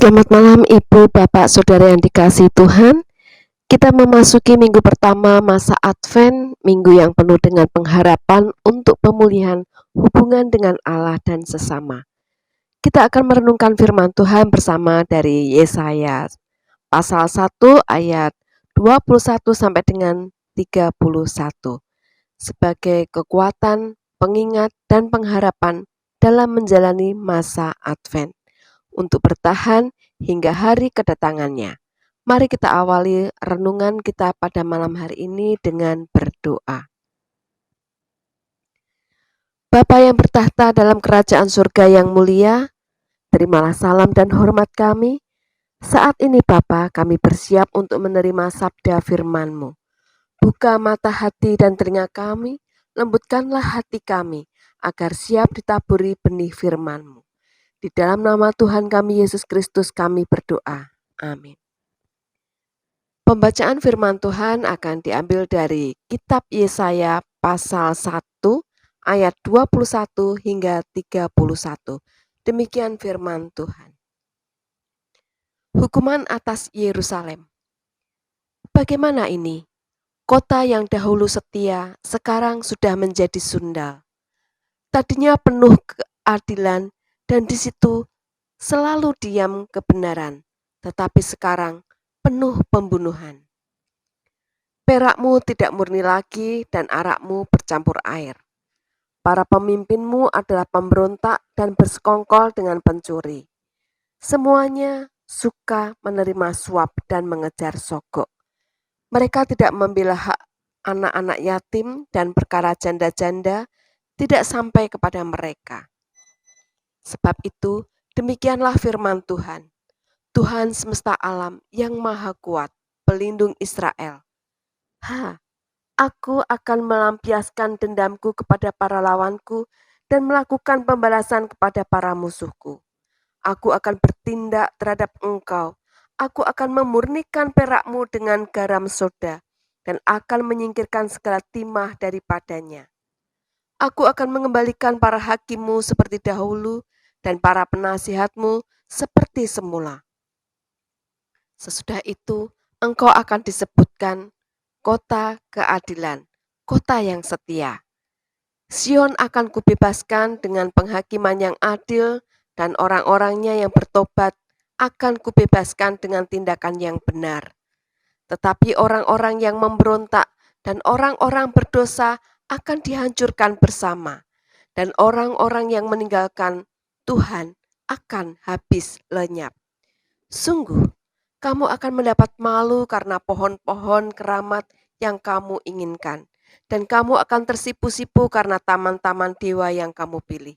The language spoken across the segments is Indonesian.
Selamat malam Ibu, Bapak, Saudara yang dikasihi Tuhan. Kita memasuki minggu pertama masa Advent, minggu yang penuh dengan pengharapan untuk pemulihan hubungan dengan Allah dan sesama. Kita akan merenungkan firman Tuhan bersama dari Yesaya pasal 1 ayat 21 sampai dengan 31 sebagai kekuatan, pengingat, dan pengharapan dalam menjalani masa Advent untuk bertahan hingga hari kedatangannya. Mari kita awali renungan kita pada malam hari ini dengan berdoa. Bapa yang bertahta dalam kerajaan surga yang mulia, terimalah salam dan hormat kami. Saat ini Bapa, kami bersiap untuk menerima sabda firman-Mu. Buka mata hati dan telinga kami, lembutkanlah hati kami, agar siap ditaburi benih firman-Mu. Di dalam nama Tuhan kami Yesus Kristus kami berdoa. Amin. Pembacaan firman Tuhan akan diambil dari kitab Yesaya pasal 1 ayat 21 hingga 31. Demikian firman Tuhan. Hukuman atas Yerusalem. Bagaimana ini? Kota yang dahulu setia sekarang sudah menjadi sundal. Tadinya penuh keadilan dan di situ selalu diam kebenaran, tetapi sekarang penuh pembunuhan. Perakmu tidak murni lagi dan arakmu bercampur air. Para pemimpinmu adalah pemberontak dan bersekongkol dengan pencuri. Semuanya suka menerima suap dan mengejar sogok. Mereka tidak membela hak anak-anak yatim dan perkara janda-janda tidak sampai kepada mereka. Sebab itu, demikianlah firman Tuhan, Tuhan semesta alam yang maha kuat, pelindung Israel. Aku akan melampiaskan dendamku kepada para lawanku dan melakukan pembalasan kepada para musuhku. Aku akan bertindak terhadap engkau. Aku akan memurnikan perakmu dengan garam soda dan akan menyingkirkan segala timah daripadanya. Aku akan mengembalikan para hakimmu seperti dahulu dan para penasihatmu seperti semula. Sesudah itu, engkau akan disebutkan kota keadilan, kota yang setia. Sion akan kubebaskan dengan penghakiman yang adil dan orang-orangnya yang bertobat akan kubebaskan dengan tindakan yang benar. Tetapi orang-orang yang memberontak dan orang-orang berdosa akan dihancurkan bersama, dan orang-orang yang meninggalkan Tuhan akan habis lenyap. Sungguh, kamu akan mendapat malu karena pohon-pohon keramat yang kamu inginkan, dan kamu akan tersipu-sipu karena taman-taman dewa yang kamu pilih.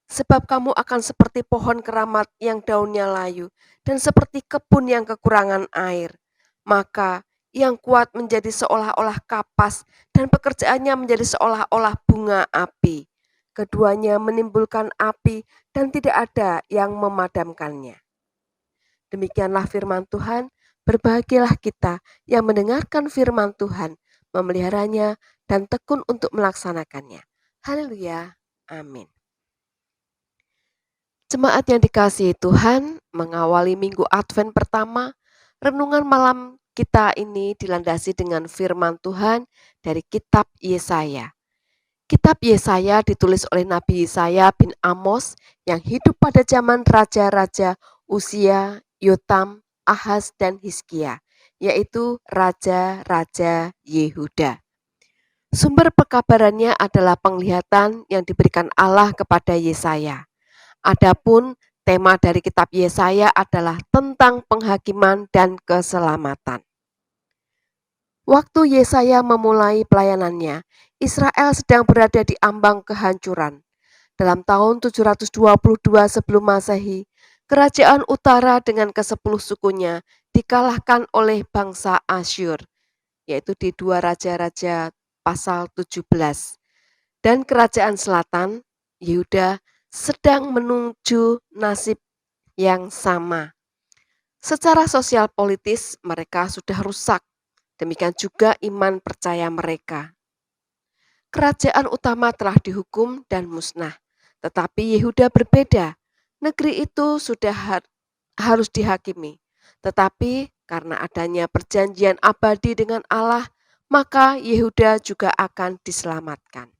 Sebab kamu akan seperti pohon keramat yang daunnya layu, dan seperti kebun yang kekurangan air. Maka yang kuat menjadi seolah-olah kapas, dan pekerjaannya menjadi seolah-olah bunga api. Keduanya menimbulkan api, dan tidak ada yang memadamkannya. Demikianlah firman Tuhan, berbahagialah kita yang mendengarkan firman Tuhan, memeliharanya, dan tekun untuk melaksanakannya. Haleluya, amin. Jemaat yang dikasihi Tuhan, mengawali minggu Advent pertama, renungan malam kita ini dilandasi dengan firman Tuhan dari kitab Yesaya. Kitab Yesaya ditulis oleh Nabi Yesaya bin Amos yang hidup pada zaman raja-raja Uzia, Yotam, Ahaz, dan Hizkia, yaitu raja-raja Yehuda. Sumber pekabarannya adalah penglihatan yang diberikan Allah kepada Yesaya. Adapun tema dari kitab Yesaya adalah tentang penghakiman dan keselamatan. Waktu Yesaya memulai pelayanannya, Israel sedang berada di ambang kehancuran. Dalam tahun 722 sebelum Masehi, kerajaan utara dengan ke-10 sukunya dikalahkan oleh bangsa Asyur, yaitu di 2 Raja-Raja pasal 17. Dan kerajaan selatan, Yehuda, sedang menuju nasib yang sama. Secara sosial politis mereka sudah rusak, demikian juga iman percaya mereka. Kerajaan utama telah dihukum dan musnah, tetapi Yehuda berbeda. Negeri itu sudah harus dihakimi. Tetapi karena adanya perjanjian abadi dengan Allah, maka Yehuda juga akan diselamatkan.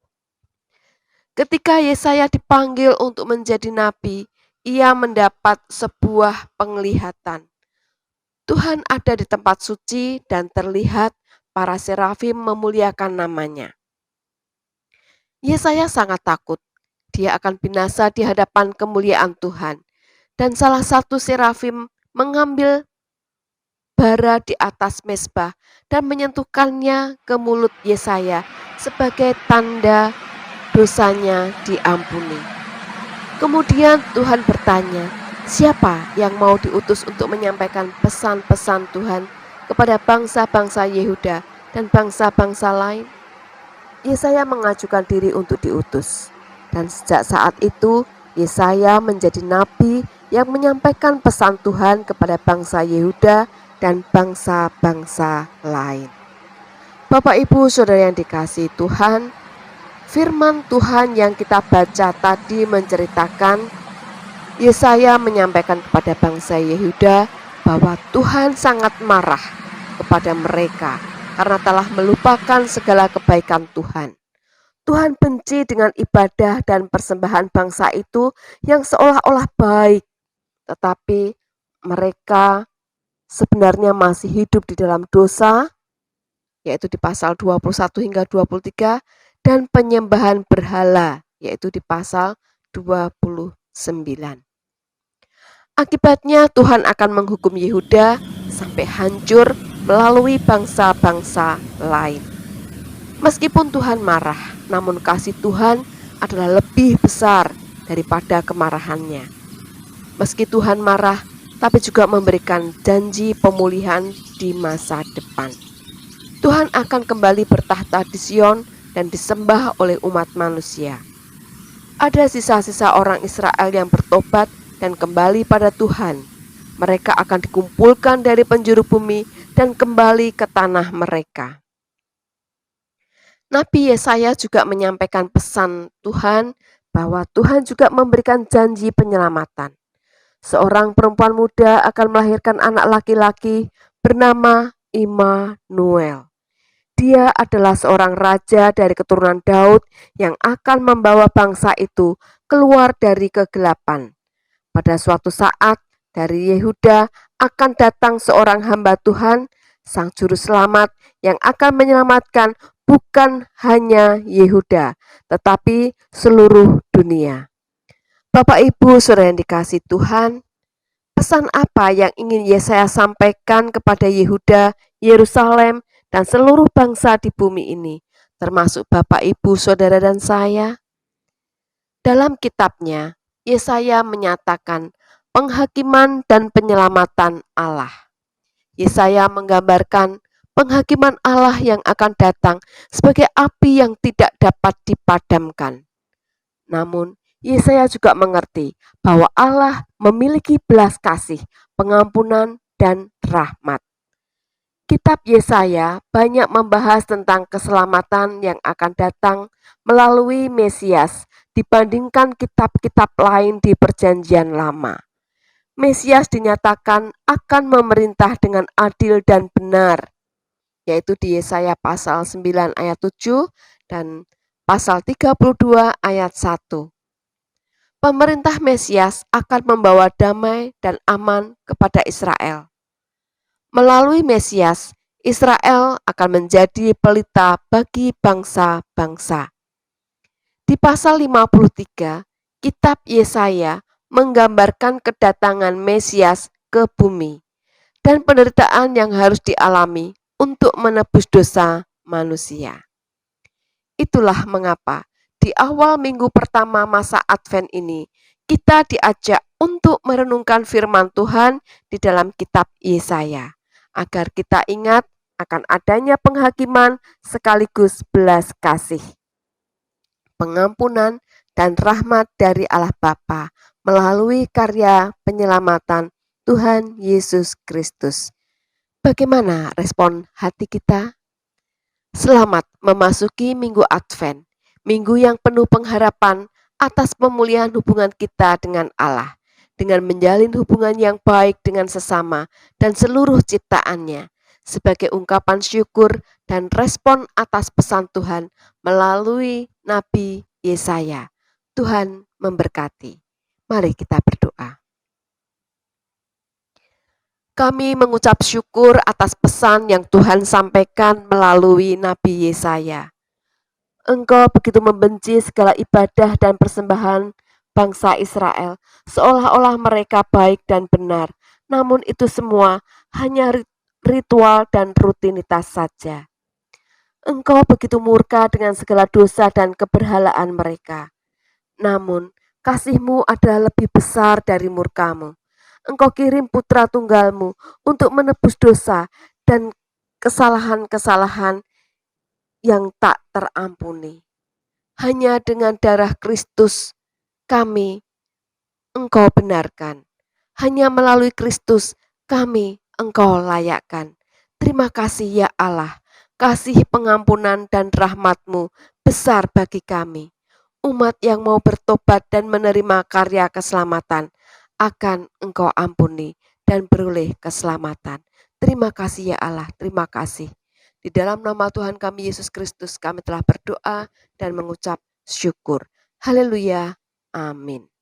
Ketika Yesaya dipanggil untuk menjadi nabi, ia mendapat sebuah penglihatan. Tuhan ada di tempat suci dan terlihat para serafim memuliakan namanya. Yesaya sangat takut. Dia akan binasa di hadapan kemuliaan Tuhan. Dan salah satu serafim mengambil bara di atas mezbah dan menyentuhkannya ke mulut Yesaya sebagai tanda dosanya diampuni. Kemudian Tuhan bertanya, siapa yang mau diutus untuk menyampaikan pesan-pesan Tuhan kepada bangsa-bangsa Yehuda dan bangsa-bangsa lain? Yesaya mengajukan diri untuk diutus. Dan sejak saat itu, Yesaya menjadi nabi yang menyampaikan pesan Tuhan kepada bangsa Yehuda dan bangsa-bangsa lain. Bapak Ibu Saudara yang dikasihi Tuhan, firman Tuhan yang kita baca tadi menceritakan Yesaya menyampaikan kepada bangsa Yehuda bahwa Tuhan sangat marah kepada mereka karena telah melupakan segala kebaikan Tuhan. Tuhan benci dengan ibadah dan persembahan bangsa itu yang seolah-olah baik, tetapi mereka sebenarnya masih hidup di dalam dosa, yaitu di pasal 21 hingga 23, dan penyembahan berhala, yaitu di pasal 29. Akibatnya Tuhan akan menghukum Yehuda sampai hancur melalui bangsa-bangsa lain. Meskipun Tuhan marah, namun kasih Tuhan adalah lebih besar daripada kemarahannya. Meski Tuhan marah, tapi juga memberikan janji pemulihan di masa depan. Tuhan akan kembali bertahta di Sion dan disembah oleh umat manusia. Ada sisa-sisa orang Israel yang bertobat dan kembali pada Tuhan. Mereka akan dikumpulkan dari penjuru bumi dan kembali ke tanah mereka. Nabi Yesaya juga menyampaikan pesan Tuhan bahwa Tuhan juga memberikan janji penyelamatan. Seorang perempuan muda akan melahirkan anak laki-laki bernama Immanuel. Dia adalah seorang raja dari keturunan Daud yang akan membawa bangsa itu keluar dari kegelapan. Pada suatu saat dari Yehuda akan datang seorang hamba Tuhan, sang juru selamat yang akan menyelamatkan bukan hanya Yehuda, tetapi seluruh dunia. Bapak Ibu Saudara yang dikasihi Tuhan, pesan apa yang ingin Yesaya sampaikan kepada Yehuda, Yerusalem, dan seluruh bangsa di bumi ini, termasuk Bapak Ibu Saudara dan saya? Dalam kitabnya, Yesaya menyatakan penghakiman dan penyelamatan Allah. Yesaya menggambarkan penghakiman Allah yang akan datang sebagai api yang tidak dapat dipadamkan. Namun, Yesaya juga mengerti bahwa Allah memiliki belas kasih, pengampunan, dan rahmat. Kitab Yesaya banyak membahas tentang keselamatan yang akan datang melalui Mesias dibandingkan kitab-kitab lain di Perjanjian Lama. Mesias dinyatakan akan memerintah dengan adil dan benar, yaitu di Yesaya pasal 9 ayat 7 dan pasal 32 ayat 1. Pemerintah Mesias akan membawa damai dan aman kepada Israel. Melalui Mesias, Israel akan menjadi pelita bagi bangsa-bangsa. Di pasal 53, kitab Yesaya menggambarkan kedatangan Mesias ke bumi dan penderitaan yang harus dialami untuk menebus dosa manusia. Itulah mengapa di awal minggu pertama masa Advent ini kita diajak untuk merenungkan firman Tuhan di dalam kitab Yesaya, agar kita ingat akan adanya penghakiman sekaligus belas kasih, pengampunan, dan rahmat dari Allah Bapa melalui karya penyelamatan Tuhan Yesus Kristus. Bagaimana respon hati kita? Selamat memasuki Minggu Advent, minggu yang penuh pengharapan atas pemulihan hubungan kita dengan Allah. dengan menjalin hubungan yang baik dengan sesama dan seluruh ciptaannya sebagai ungkapan syukur dan respon atas pesan Tuhan melalui Nabi Yesaya. Tuhan memberkati. Mari kita berdoa. Kami mengucap syukur atas pesan yang Tuhan sampaikan melalui Nabi Yesaya. Engkau begitu membenci segala ibadah dan persembahan bangsa Israel, seolah-olah mereka baik dan benar. Namun itu semua hanya ritual dan rutinitas saja. Engkau begitu murka dengan segala dosa dan keberhalaan mereka. Namun, kasih-Mu adalah lebih besar dari murka-Mu. Engkau kirim putra tunggal-Mu untuk menebus dosa dan kesalahan-kesalahan yang tak terampuni. Hanya dengan darah Kristus kami Engkau benarkan. Hanya melalui Kristus kami Engkau layakkan. Terima kasih ya Allah. Kasih pengampunan dan rahmat-Mu besar bagi kami. Umat yang mau bertobat dan menerima karya keselamatan akan Engkau ampuni dan beroleh keselamatan. Terima kasih ya Allah, terima kasih. Di dalam nama Tuhan kami Yesus Kristus kami telah berdoa dan mengucap syukur. Haleluya. Amin.